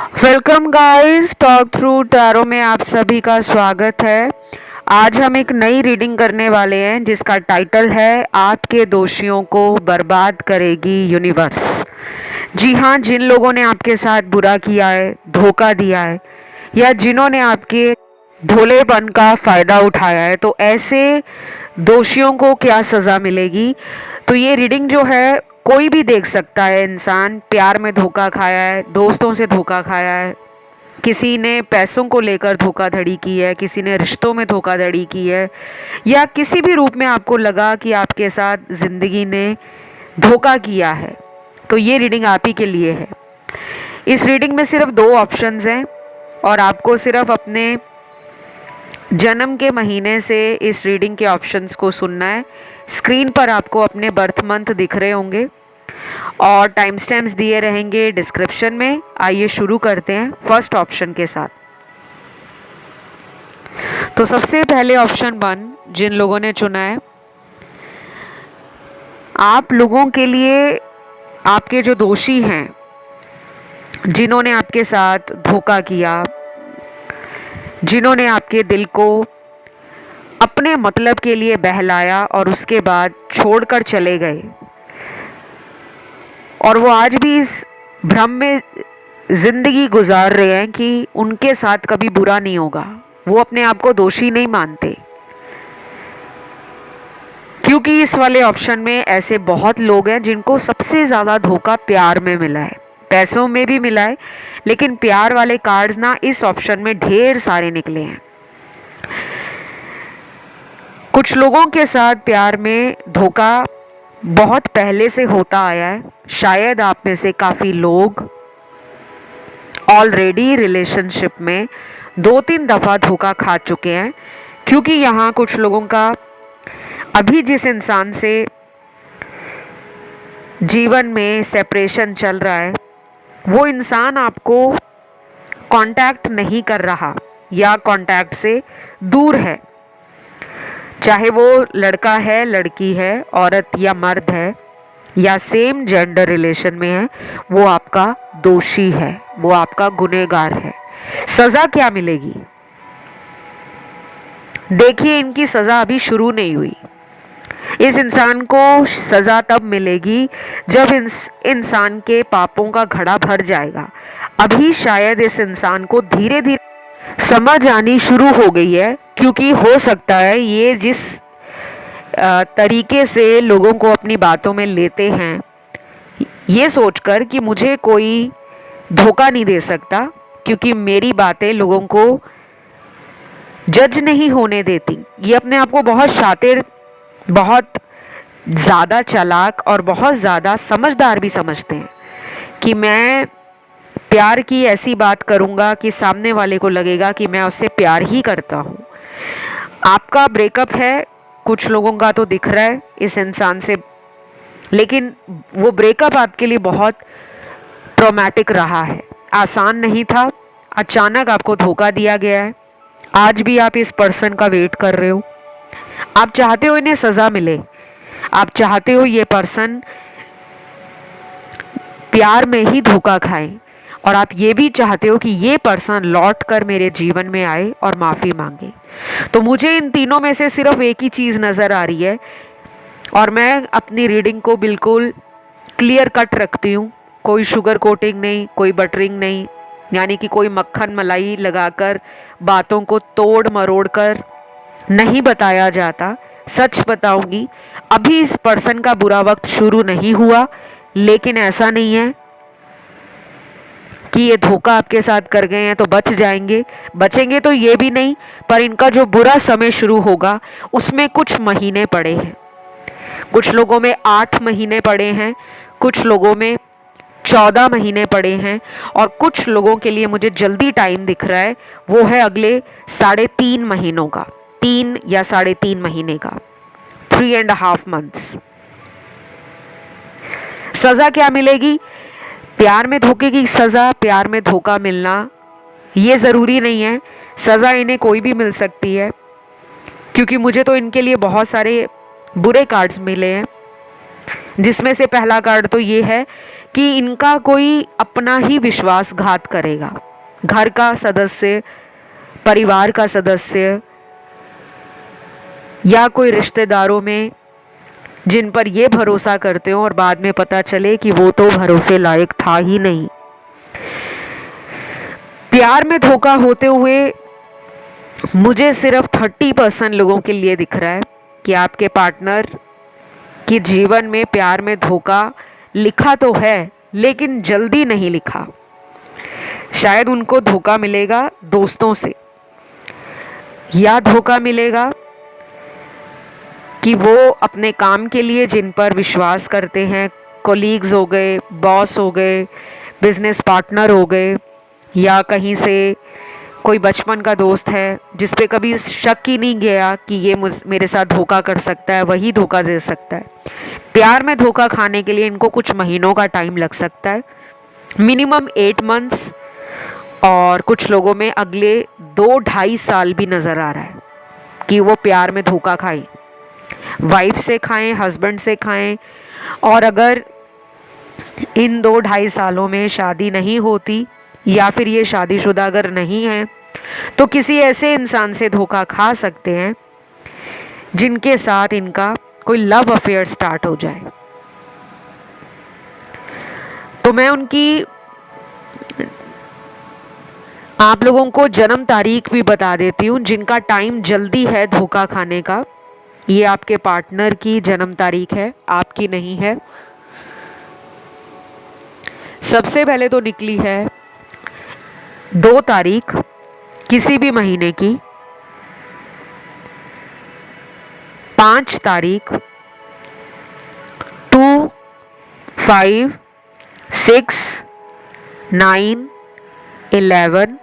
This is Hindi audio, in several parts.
Welcome guys, talk through tarot में आप सभी का स्वागत है। आज हम एक नई रीडिंग करने वाले हैं जिसका टाइटल है आपके दोषियों को बर्बाद करेगी यूनिवर्स। जी हाँ, जिन लोगों ने आपके साथ बुरा किया है, धोखा दिया है या जिन्होंने आपके भोलेपन का फ़ायदा उठाया है, तो ऐसे दोषियों को क्या सज़ा मिलेगी। तो ये रीडिंग जो है कोई भी देख सकता है। इंसान प्यार में धोखा खाया है, दोस्तों से धोखा खाया है, किसी ने पैसों को लेकर धोखाधड़ी की है, किसी ने रिश्तों में धोखाधड़ी की है, या किसी भी रूप में आपको लगा कि आपके साथ ज़िंदगी ने धोखा किया है, तो ये रीडिंग आप ही के लिए है। इस रीडिंग में सिर्फ 2 ऑप्शंस हैं और आपको सिर्फ अपने जन्म के महीने से इस रीडिंग के ऑप्शंस को सुनना है। स्क्रीन पर आपको अपने बर्थ मंथ दिख रहे होंगे और टाइम स्टैम्प्स दिए रहेंगे डिस्क्रिप्शन में। आइए शुरू करते हैं फर्स्ट ऑप्शन के साथ। तो सबसे पहले ऑप्शन 1 जिन लोगों ने चुना है, आप लोगों के लिए आपके जो दोषी हैं, जिन्होंने आपके साथ धोखा किया, जिन्होंने आपके दिल को अपने मतलब के लिए बहलाया और उसके बाद छोड़कर चले गए, और वो आज भी इस भ्रम में ज़िंदगी गुजार रहे हैं कि उनके साथ कभी बुरा नहीं होगा। वो अपने आप को दोषी नहीं मानते, क्योंकि इस वाले ऑप्शन में ऐसे बहुत लोग हैं जिनको सबसे ज़्यादा धोखा प्यार में मिला है, पैसों में भी मिला है, लेकिन प्यार वाले कार्ड्स ना इस ऑप्शन में ढेर सारे निकले हैं। कुछ लोगों के साथ प्यार में धोखा बहुत पहले से होता आया है। शायद आप में से काफ़ी लोग ऑलरेडी रिलेशनशिप में 2-3 दफ़ा धोखा खा चुके हैं, क्योंकि यहाँ कुछ लोगों का अभी जिस इंसान से जीवन में सेपरेशन चल रहा है, वो इंसान आपको कांटेक्ट नहीं कर रहा या कांटेक्ट से दूर है। चाहे वो लड़का है, लड़की है, औरत या मर्द है, या सेम जेंडर रिलेशन में है, वो आपका दोषी है, वो आपका गुनहगार है। सज़ा क्या मिलेगी? देखिए, इनकी सज़ा अभी शुरू नहीं हुई। इस इंसान को सज़ा तब मिलेगी जब इंसान के पापों का घड़ा भर जाएगा। अभी शायद इस इंसान को धीरे धीरे समझ आनी शुरू हो गई है, क्योंकि हो सकता है ये जिस तरीके से लोगों को अपनी बातों में लेते हैं, ये सोचकर कि मुझे कोई धोखा नहीं दे सकता, क्योंकि मेरी बातें लोगों को जज नहीं होने देती। ये अपने आप को बहुत शातिर, बहुत ज़्यादा चालाक और बहुत ज़्यादा समझदार भी समझते हैं कि मैं प्यार की ऐसी बात करूँगा कि सामने वाले को लगेगा कि मैं उससे प्यार ही करता हूँ। आपका ब्रेकअप है, कुछ लोगों का तो दिख रहा है इस इंसान से, लेकिन वो ब्रेकअप आपके लिए बहुत ट्रॉमेटिक रहा है, आसान नहीं था। अचानक आपको धोखा दिया गया है। आज भी आप इस पर्सन का वेट कर रहे हो। आप चाहते हो इन्हें सज़ा मिले, आप चाहते हो ये पर्सन प्यार में ही धोखा खाए, और आप ये भी चाहते हो कि ये पर्सन लौट कर मेरे जीवन में आए और माफ़ी मांगे। तो मुझे इन तीनों में से सिर्फ एक ही चीज़ नज़र आ रही है, और मैं अपनी रीडिंग को बिल्कुल क्लियर कट रखती हूँ। कोई शुगर कोटिंग नहीं, कोई बटरिंग नहीं, यानी कि कोई मक्खन मलाई लगाकर बातों को तोड़ मरोड़ कर नहीं बताया जाता। सच बताऊंगी, अभी इस पर्सन का बुरा वक्त शुरू नहीं हुआ, लेकिन ऐसा नहीं है कि ये धोखा आपके साथ कर गए हैं तो बच जाएंगे। बचेंगे तो ये भी नहीं, पर इनका जो बुरा समय शुरू होगा उसमें कुछ महीने पड़े हैं। कुछ लोगों में 8 महीने पड़े हैं, कुछ लोगों में 14 महीने पड़े हैं, और कुछ लोगों के लिए मुझे जल्दी टाइम दिख रहा है, वो है अगले 3.5 महीनों का, 3 या 3.5 महीने का, 3.5 months। सज़ा क्या मिलेगी? प्यार में धोखे की सज़ा, प्यार में धोखा मिलना ये ज़रूरी नहीं है। सज़ा इन्हें कोई भी मिल सकती है, क्योंकि मुझे तो इनके लिए बहुत सारे बुरे कार्ड्स मिले हैं, जिसमें से पहला कार्ड तो ये है कि इनका कोई अपना ही विश्वासघात करेगा। घर का सदस्य, परिवार का सदस्य या कोई रिश्तेदारों में जिन पर ये भरोसा करते हो और बाद में पता चले कि वो तो भरोसे लायक था ही नहीं। प्यार में धोखा होते हुए मुझे सिर्फ 30% लोगों के लिए दिख रहा है कि आपके पार्टनर के जीवन में प्यार में धोखा लिखा तो है, लेकिन जल्दी नहीं लिखा। शायद उनको धोखा मिलेगा दोस्तों से, या धोखा मिलेगा कि वो अपने काम के लिए जिन पर विश्वास करते हैं, कोलीग्स हो गए, बॉस हो गए, बिजनेस पार्टनर हो गए, या कहीं से कोई बचपन का दोस्त है जिस पे कभी शक ही नहीं गया कि ये मेरे साथ धोखा कर सकता है, वही धोखा दे सकता है। प्यार में धोखा खाने के लिए इनको कुछ महीनों का टाइम लग सकता है, मिनिमम 8 मंथ्स, और कुछ लोगों में अगले 2-2.5 साल भी नज़र आ रहा है कि वो प्यार में धोखा खाएं, वाइफ से खाएं, हस्बैंड से खाएं। और अगर इन 2-2.5 सालों में शादी नहीं होती या फिर ये शादीशुदा अगर नहीं है तो किसी ऐसे इंसान से धोखा खा सकते हैं जिनके साथ इनका कोई लव अफेयर स्टार्ट हो जाए। तो मैं उनकी आप लोगों को जन्म तारीख भी बता देती हूँ, जिनका टाइम जल्दी है धोखा खाने का। ये आपके पार्टनर की जन्म तारीख है, आपकी नहीं है। सबसे पहले तो निकली है 2 तारीख किसी भी महीने की, 5 तारीख, 2, 5, 6, 9, 11,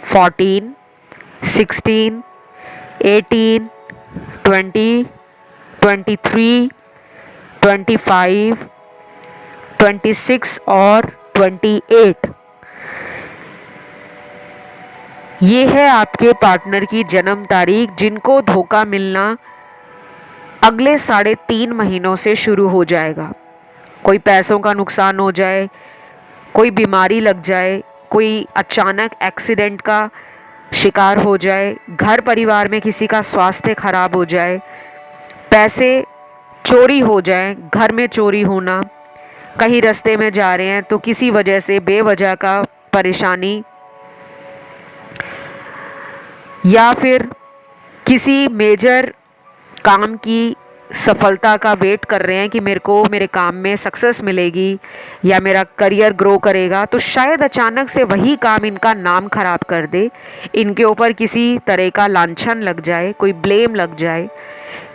14, 16, 18, 20, 23, 25, 26 और 28। ये है आपके पार्टनर की जन्म तारीख, जिनको धोखा मिलना अगले 3.5 महीनों से शुरू हो जाएगा। कोई पैसों का नुकसान हो जाए, कोई बीमारी लग जाए, कोई अचानक एक्सीडेंट का शिकार हो जाए, घर परिवार में किसी का स्वास्थ्य खराब हो जाए, पैसे चोरी हो जाए, घर में चोरी होना, कहीं रास्ते में जा रहे हैं तो किसी वजह से बेवजह का परेशानी, या फिर किसी मेजर काम की सफलता का वेट कर रहे हैं कि मेरे को मेरे काम में सक्सेस मिलेगी या मेरा करियर ग्रो करेगा, तो शायद अचानक से वही काम इनका नाम खराब कर दे, इनके ऊपर किसी तरह का लांछन लग जाए, कोई ब्लेम लग जाए,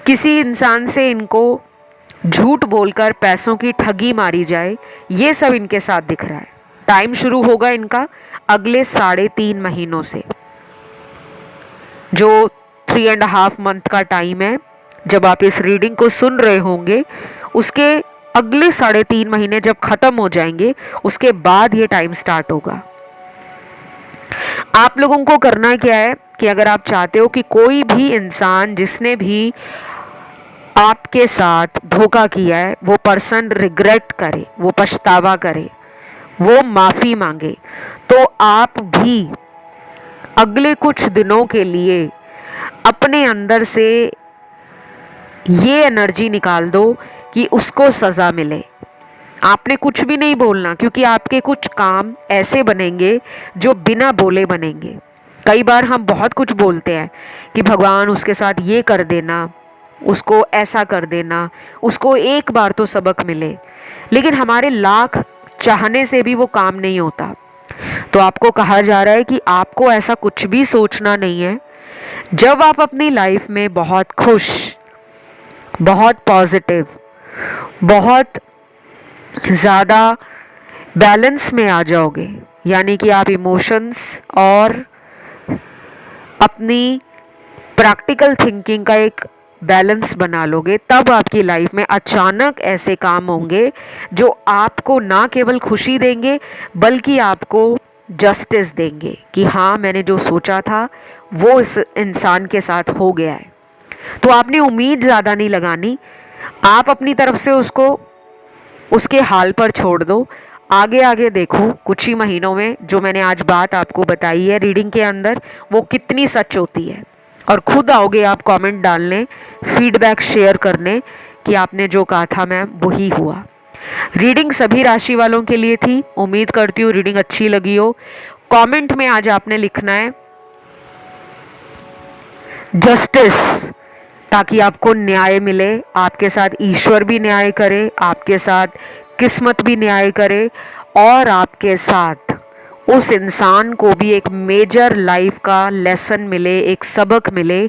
किसी इंसान से इनको झूठ बोलकर पैसों की ठगी मारी जाए। ये सब इनके साथ दिख रहा है। टाइम शुरू होगा इनका अगले 3.5 महीनों से, जो 3.5 मंथ का टाइम है। जब आप इस रीडिंग को सुन रहे होंगे उसके अगले 3.5 महीने जब खत्म हो जाएंगे, उसके बाद ये टाइम स्टार्ट होगा। आप लोगों को करना क्या है कि अगर आप चाहते हो कि कोई भी इंसान जिसने भी आपके साथ धोखा किया है वो पर्सन रिग्रेट करे, वो पछतावा करे, वो माफ़ी मांगे, तो आप भी अगले कुछ दिनों के लिए अपने अंदर से ये एनर्जी निकाल दो कि उसको सज़ा मिले। आपने कुछ भी नहीं बोलना, क्योंकि आपके कुछ काम ऐसे बनेंगे जो बिना बोले बनेंगे। कई बार हम बहुत कुछ बोलते हैं कि भगवान उसके साथ ये कर देना, उसको ऐसा कर देना, उसको एक बार तो सबक मिले, लेकिन हमारे लाख चाहने से भी वो काम नहीं होता। तो आपको कहा जा रहा है कि आपको ऐसा कुछ भी सोचना नहीं है। जब आप अपनी लाइफ में बहुत खुश, बहुत पॉजिटिव, बहुत ज़्यादा बैलेंस में आ जाओगे, यानी कि आप इमोशंस और अपनी प्रैक्टिकल थिंकिंग का एक बैलेंस बना लोगे, तब आपकी लाइफ में अचानक ऐसे काम होंगे जो आपको ना केवल खुशी देंगे बल्कि आपको जस्टिस देंगे कि हाँ, मैंने जो सोचा था वो इस इंसान के साथ हो गया है। तो आपने उम्मीद ज़्यादा नहीं लगानी, आप अपनी तरफ से उसको उसके हाल पर छोड़ दो। आगे आगे देखो कुछ ही महीनों में जो मैंने आज बात आपको बताई है रीडिंग के अंदर, वो कितनी सच होती है। और खुद आओगे आप कमेंट डालने, फीडबैक शेयर करने कि आपने जो कहा था मैम वही हुआ। रीडिंग सभी राशि वालों के लिए थी। उम्मीद करती हूँ रीडिंग अच्छी लगी हो। कमेंट में आज आपने लिखना है जस्टिस, ताकि आपको न्याय मिले, आपके साथ ईश्वर भी न्याय करे, आपके साथ किस्मत भी न्याय करे, और आपके साथ उस इंसान को भी एक मेजर लाइफ का लेसन मिले, एक सबक मिले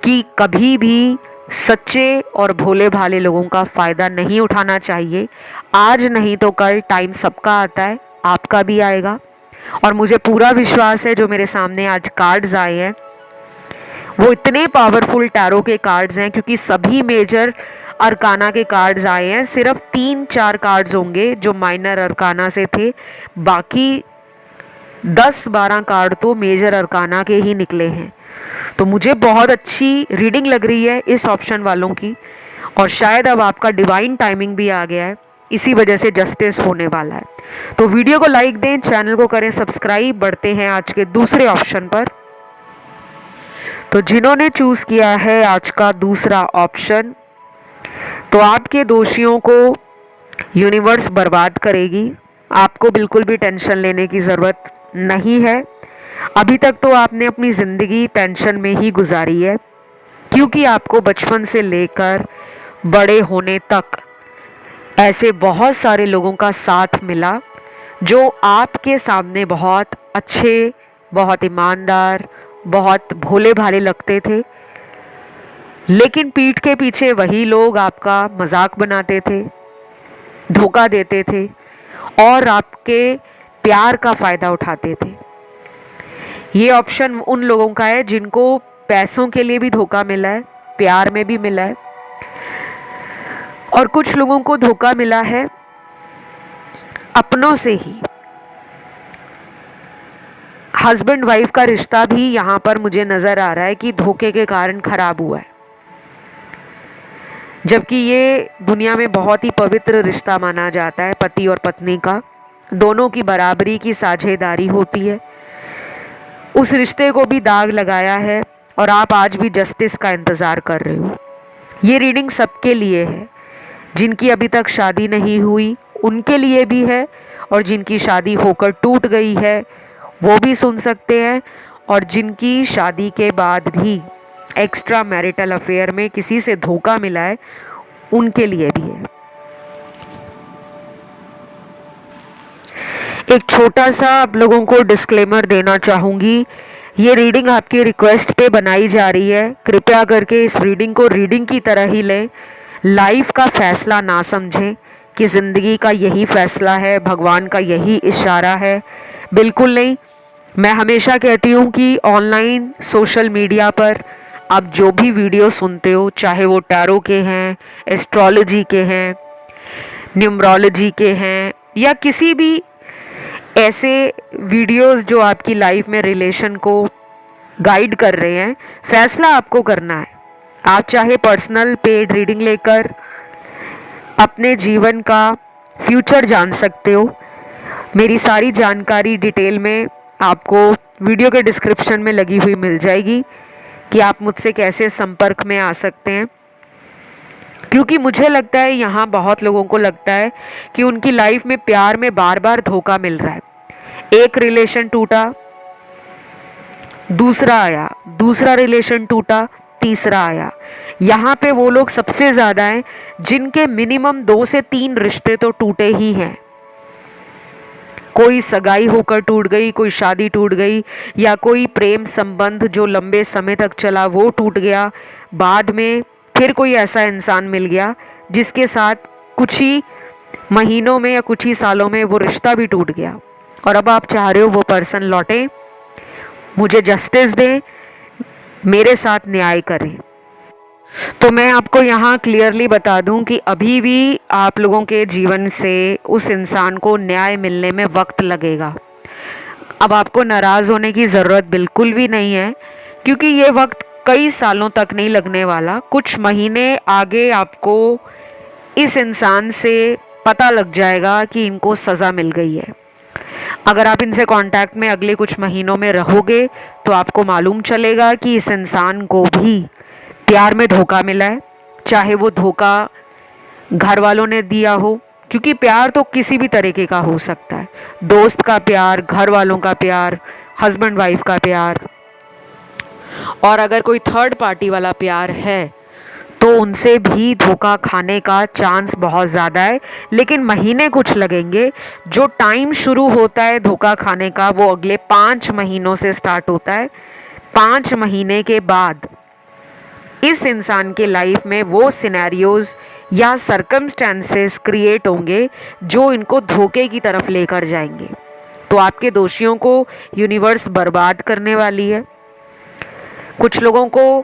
कि कभी भी सच्चे और भोले भाले लोगों का फ़ायदा नहीं उठाना चाहिए। आज नहीं तो कल टाइम सबका आता है, आपका भी आएगा। और मुझे पूरा विश्वास है जो मेरे सामने आज कार्ड्स आए हैं वो इतने पावरफुल टैरो के कार्ड्स हैं, क्योंकि सभी मेजर अरकाना के कार्ड्स आए हैं। सिर्फ 3-4 कार्ड्स होंगे जो माइनर अरकाना से थे, बाकी 10-12 कार्ड तो मेजर अरकाना के ही निकले हैं। तो मुझे बहुत अच्छी रीडिंग लग रही है इस ऑप्शन वालों की, और शायद अब आपका डिवाइन टाइमिंग भी आ गया है, इसी वजह से जस्टिस होने वाला है। तो वीडियो को लाइक दें, चैनल को करें सब्सक्राइब। बढ़ते हैं आज के दूसरे ऑप्शन पर। तो जिन्होंने चूज़ किया है आज का दूसरा ऑप्शन, तो आपके दोषियों को यूनिवर्स बर्बाद करेगी। आपको बिल्कुल भी टेंशन लेने की ज़रूरत नहीं है। अभी तक तो आपने अपनी ज़िंदगी टेंशन में ही गुजारी है, क्योंकि आपको बचपन से लेकर बड़े होने तक ऐसे बहुत सारे लोगों का साथ मिला जो आपके सामने बहुत अच्छे, बहुत ईमानदार, बहुत भोले भाले लगते थे, लेकिन पीठ के पीछे वही लोग आपका मजाक बनाते थे, धोखा देते थे और आपके प्यार का फ़ायदा उठाते थे। ये ऑप्शन उन लोगों का है जिनको पैसों के लिए भी धोखा मिला है, प्यार में भी मिला है, और कुछ लोगों को धोखा मिला है अपनों से ही। हस्बैंड वाइफ का रिश्ता भी यहाँ पर मुझे नज़र आ रहा है कि धोखे के कारण खराब हुआ है, जबकि ये दुनिया में बहुत ही पवित्र रिश्ता माना जाता है। पति और पत्नी का दोनों की बराबरी की साझेदारी होती है। उस रिश्ते को भी दाग लगाया है और आप आज भी जस्टिस का इंतज़ार कर रहे हो। ये रीडिंग सबके लिए है, जिनकी अभी तक शादी नहीं हुई उनके लिए भी है, और जिनकी शादी होकर टूट गई है वो भी सुन सकते हैं, और जिनकी शादी के बाद भी एक्स्ट्रा मैरिटल अफेयर में किसी से धोखा मिला है उनके लिए भी है। एक छोटा सा आप लोगों को डिस्क्लेमर देना चाहूँगी, ये रीडिंग आपकी रिक्वेस्ट पे बनाई जा रही है। कृपया करके इस रीडिंग को रीडिंग की तरह ही लें, लाइफ का फैसला ना समझें कि ज़िंदगी का यही फैसला है, भगवान का यही इशारा है। बिल्कुल नहीं। मैं हमेशा कहती हूँ कि ऑनलाइन सोशल मीडिया पर आप जो भी वीडियो सुनते हो, चाहे वो टैरो के हैं, एस्ट्रोलॉजी के हैं, न्यूमरोलॉजी के हैं, या किसी भी ऐसे वीडियोस जो आपकी लाइफ में रिलेशन को गाइड कर रहे हैं, फैसला आपको करना है। आप चाहे पर्सनल पेड रीडिंग लेकर अपने जीवन का फ्यूचर जान सकते हो। मेरी सारी जानकारी डिटेल में आपको वीडियो के डिस्क्रिप्शन में लगी हुई मिल जाएगी कि आप मुझसे कैसे संपर्क में आ सकते हैं, क्योंकि मुझे लगता है यहाँ बहुत लोगों को लगता है कि उनकी लाइफ में प्यार में बार बार धोखा मिल रहा है। एक रिलेशन टूटा, दूसरा आया, दूसरा रिलेशन टूटा, तीसरा आया। यहाँ पे वो लोग सबसे ज़्यादा हैं जिनके मिनिमम 2 से 3 रिश्ते तो टूटे ही हैं। कोई सगाई होकर टूट गई, कोई शादी टूट गई, या कोई प्रेम संबंध जो लंबे समय तक चला वो टूट गया। बाद में फिर कोई ऐसा इंसान मिल गया जिसके साथ कुछ ही महीनों में या कुछ ही सालों में वो रिश्ता भी टूट गया, और अब आप चाह रहे हो वो पर्सन लौटे, मुझे जस्टिस दें, मेरे साथ न्याय करें। तो मैं आपको यहाँ क्लियरली बता दूं कि अभी भी आप लोगों के जीवन से उस इंसान को न्याय मिलने में वक्त लगेगा। अब आपको नाराज़ होने की ज़रूरत बिल्कुल भी नहीं है, क्योंकि ये वक्त कई सालों तक नहीं लगने वाला। कुछ महीने आगे आपको इस इंसान से पता लग जाएगा कि इनको सज़ा मिल गई है। अगर आप इनसे कांटेक्ट में अगले कुछ महीनों में रहोगे तो आपको मालूम चलेगा कि इस इंसान को भी प्यार में धोखा मिला है, चाहे वो धोखा घर वालों ने दिया हो, क्योंकि प्यार तो किसी भी तरीके का हो सकता है, दोस्त का प्यार, घर वालों का प्यार, हस्बैंड वाइफ का प्यार, और अगर कोई थर्ड पार्टी वाला प्यार है तो उनसे भी धोखा खाने का चांस बहुत ज़्यादा है। लेकिन महीने कुछ लगेंगे। जो टाइम शुरू होता है धोखा खाने का वो अगले 5 महीनों से स्टार्ट होता है। 5 महीने के बाद इस इंसान के लाइफ में वो सिनेरियोज या सर्कमस्टेंसेस क्रिएट होंगे जो इनको धोखे की तरफ लेकर जाएंगे। तो आपके दोषियों को यूनिवर्स बर्बाद करने वाली है। कुछ लोगों को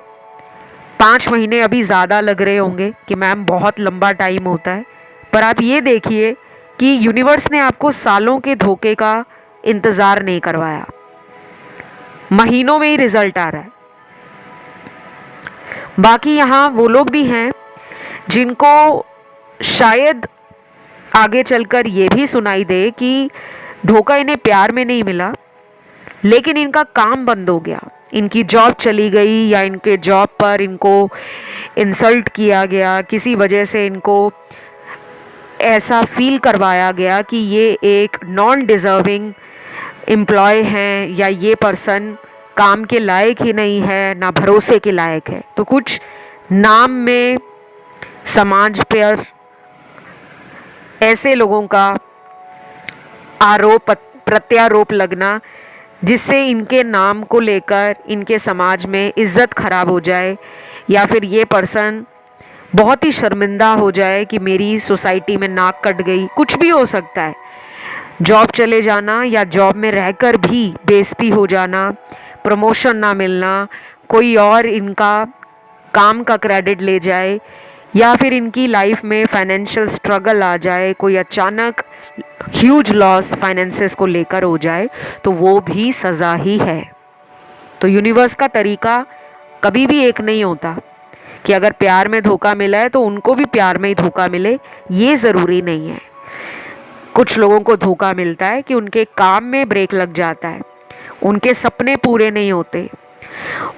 5 महीने अभी ज़्यादा लग रहे होंगे कि मैम बहुत लंबा टाइम होता है, पर आप ये देखिए कि यूनिवर्स ने आपको सालों के धोखे का इंतज़ार नहीं करवाया, महीनों में ही रिजल्ट आ रहा है। बाकी यहाँ वो लोग भी हैं जिनको शायद आगे चलकर ये भी सुनाई दे कि धोखा इन्हें प्यार में नहीं मिला, लेकिन इनका काम बंद हो गया, इनकी जॉब चली गई, या इनके जॉब पर इनको इंसल्ट किया गया, किसी वजह से इनको ऐसा फील करवाया गया कि ये एक नॉन डिज़र्विंग एम्प्लॉय हैं, या ये पर्सन काम के लायक ही नहीं है, ना भरोसे के लायक है। तो कुछ नाम में समाज पर ऐसे लोगों का आरोप प्रत्यारोप लगना जिससे इनके नाम को लेकर इनके समाज में इज्जत खराब हो जाए, या फिर ये पर्सन बहुत ही शर्मिंदा हो जाए कि मेरी सोसाइटी में नाक कट गई, कुछ भी हो सकता है। जॉब चले जाना या जॉब में रहकर भी बेइज्जती हो जाना, प्रमोशन ना मिलना, कोई और इनका काम का क्रेडिट ले जाए, या फिर इनकी लाइफ में फाइनेंशियल स्ट्रगल आ जाए, कोई अचानक ह्यूज लॉस फाइनेंसेस को लेकर हो जाए, तो वो भी सज़ा ही है। तो यूनिवर्स का तरीका कभी भी एक नहीं होता कि अगर प्यार में धोखा मिला है तो उनको भी प्यार में ही धोखा मिले, ये ज़रूरी नहीं है। कुछ लोगों को धोखा मिलता है कि उनके काम में ब्रेक लग जाता है, उनके सपने पूरे नहीं होते,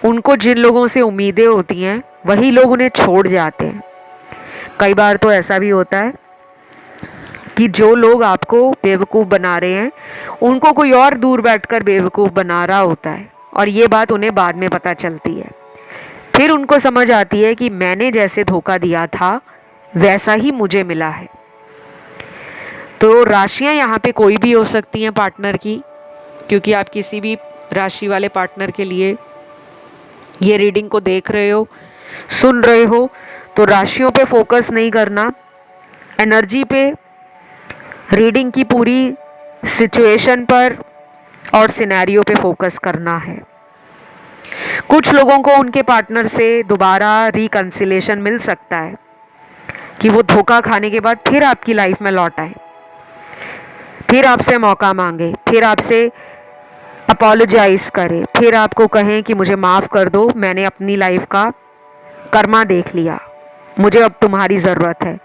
उनको जिन लोगों से उम्मीदें होती हैं वही लोग उन्हें छोड़ जाते हैं। कई बार तो ऐसा भी होता है कि जो लोग आपको बेवकूफ़ बना रहे हैं उनको कोई और दूर बैठकर बेवकूफ़ बना रहा होता है, और ये बात उन्हें बाद में पता चलती है। फिर उनको समझ आती है कि मैंने जैसे धोखा दिया था वैसा ही मुझे मिला है। तो राशियां यहाँ पे कोई भी हो सकती हैं पार्टनर की, क्योंकि आप किसी भी राशि वाले पार्टनर के लिए ये रीडिंग को देख रहे हो, सुन रहे हो, तो राशियों पे फोकस नहीं करना, एनर्जी पे, रीडिंग की पूरी सिचुएशन पर और सिनेरियो पे फोकस करना है। कुछ लोगों को उनके पार्टनर से दोबारा रिकंसिलेशन मिल सकता है कि वो धोखा खाने के बाद फिर आपकी लाइफ में लौट आए, फिर आपसे मौका मांगे, फिर आपसे अपोलोजाइज करे, फिर आपको कहें कि मुझे माफ़ कर दो, मैंने अपनी लाइफ का कर्मा देख लिया, मुझे अब तुम्हारी ज़रूरत है।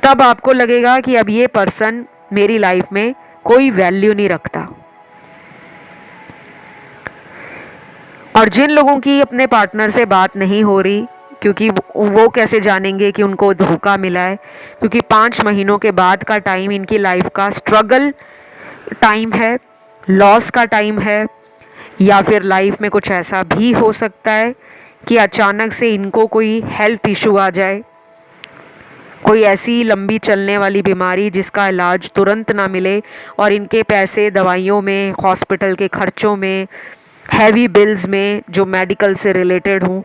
तब आपको लगेगा कि अब ये पर्सन मेरी लाइफ में कोई वैल्यू नहीं रखता। और जिन लोगों की अपने पार्टनर से बात नहीं हो रही, क्योंकि वो कैसे जानेंगे कि उनको धोखा मिला है, क्योंकि 5 महीनों के बाद का टाइम इनकी लाइफ का स्ट्रगल टाइम है, लॉस का टाइम है, या फिर लाइफ में कुछ ऐसा भी हो सकता है कि अचानक से इनको कोई हेल्थ इशू आ जाए, कोई ऐसी लंबी चलने वाली बीमारी जिसका इलाज तुरंत ना मिले, और इनके पैसे दवाइयों में, हॉस्पिटल के खर्चों में, हैवी बिल्स में जो मेडिकल से रिलेटेड हों,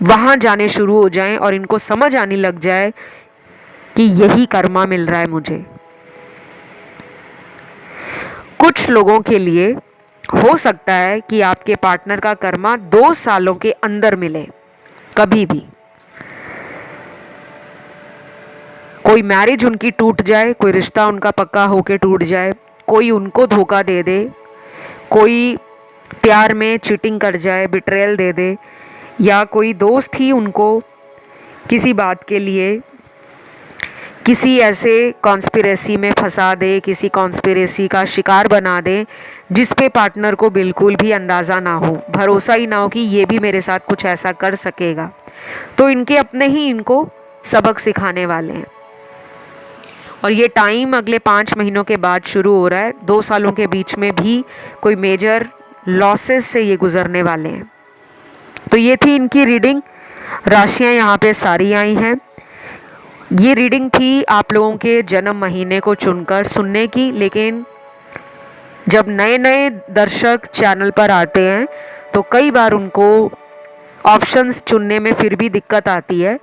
वहाँ जाने शुरू हो जाएं, और इनको समझ आने लग जाए कि यही कर्मा मिल रहा है मुझे। कुछ लोगों के लिए हो सकता है कि आपके पार्टनर का कर्मा 2 सालों के अंदर मिले, कभी भी। कोई मैरिज उनकी टूट जाए, कोई रिश्ता उनका पक्का होके टूट जाए, कोई उनको धोखा दे दे, कोई प्यार में चीटिंग कर जाए, बिट्रेयल दे दे, या कोई दोस्त ही उनको किसी बात के लिए किसी ऐसे कॉन्स्पिरेसी में फंसा दे, किसी कॉन्स्पिरेसी का शिकार बना दे जिस पे पार्टनर को बिल्कुल भी अंदाज़ा ना हो, भरोसा ही ना हो कि ये भी मेरे साथ कुछ ऐसा कर सकेगा। तो इनके अपने ही इनको सबक सिखाने वाले हैं। और ये टाइम अगले 5 महीनों के बाद शुरू हो रहा है। 2 सालों के बीच में भी कोई मेजर लॉसेस से ये गुजरने वाले हैं। तो ये थी इनकी रीडिंग। राशियां यहाँ पे सारी आई हैं। ये रीडिंग थी आप लोगों के जन्म महीने को चुनकर सुनने की, लेकिन जब नए नए दर्शक चैनल पर आते हैं तो कई बार उनको ऑप्शंस चुनने में फिर भी दिक्कत आती है,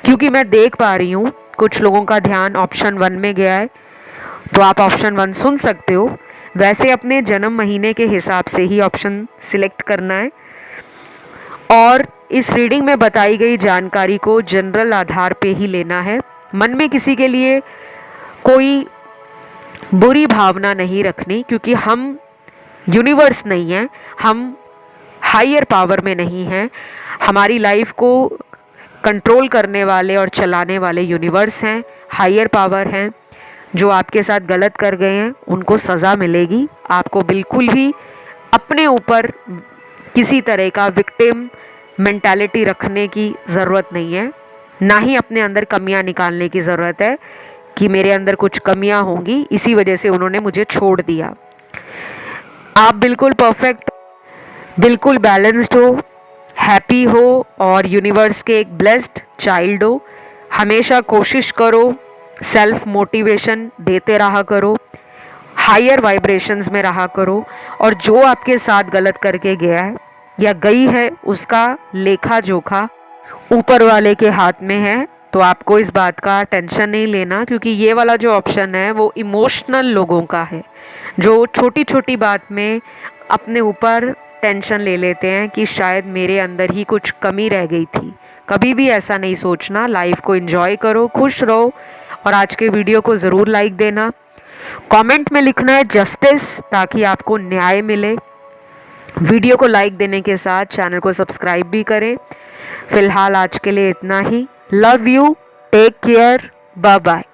क्योंकि मैं देख पा रही हूँ कुछ लोगों का ध्यान ऑप्शन 1 में गया है। तो आप ऑप्शन 1 सुन सकते हो। वैसे अपने जन्म महीने के हिसाब से ही ऑप्शन सिलेक्ट करना है और इस रीडिंग में बताई गई जानकारी को जनरल आधार पे ही लेना है। मन में किसी के लिए कोई बुरी भावना नहीं रखनी, क्योंकि हम यूनिवर्स नहीं हैं, हम हायर पावर में नहीं हैं। हमारी लाइफ को कंट्रोल करने वाले और चलाने वाले यूनिवर्स हैं, हायर पावर हैं। जो आपके साथ गलत कर गए हैं उनको सज़ा मिलेगी। आपको बिल्कुल भी अपने ऊपर किसी तरह का विक्टिम मेंटालिटी रखने की ज़रूरत नहीं है, ना ही अपने अंदर कमियां निकालने की ज़रूरत है कि मेरे अंदर कुछ कमियां होंगी, इसी वजह से उन्होंने मुझे छोड़ दिया। आप बिल्कुल परफेक्ट, बिल्कुल बैलेंस्ड हो, हैप्पी हो और यूनिवर्स के एक ब्लेस्ड चाइल्ड हो। हमेशा कोशिश करो, सेल्फ मोटिवेशन देते रहा करो, हायर वाइब्रेशंस में रहा करो, और जो आपके साथ गलत करके गया है या गई है उसका लेखा जोखा ऊपर वाले के हाथ में है। तो आपको इस बात का टेंशन नहीं लेना, क्योंकि ये वाला जो ऑप्शन है वो इमोशनल लोगों का है, जो छोटी छोटी बात में अपने ऊपर टेंशन ले लेते हैं कि शायद मेरे अंदर ही कुछ कमी रह गई थी। कभी भी ऐसा नहीं सोचना। लाइफ को एंजॉय करो, खुश रहो। और आज के वीडियो को ज़रूर लाइक देना। कमेंट में लिखना है जस्टिस, ताकि आपको न्याय मिले। वीडियो को लाइक देने के साथ चैनल को सब्सक्राइब भी करें। फिलहाल आज के लिए इतना ही। Love you, take care, bye bye.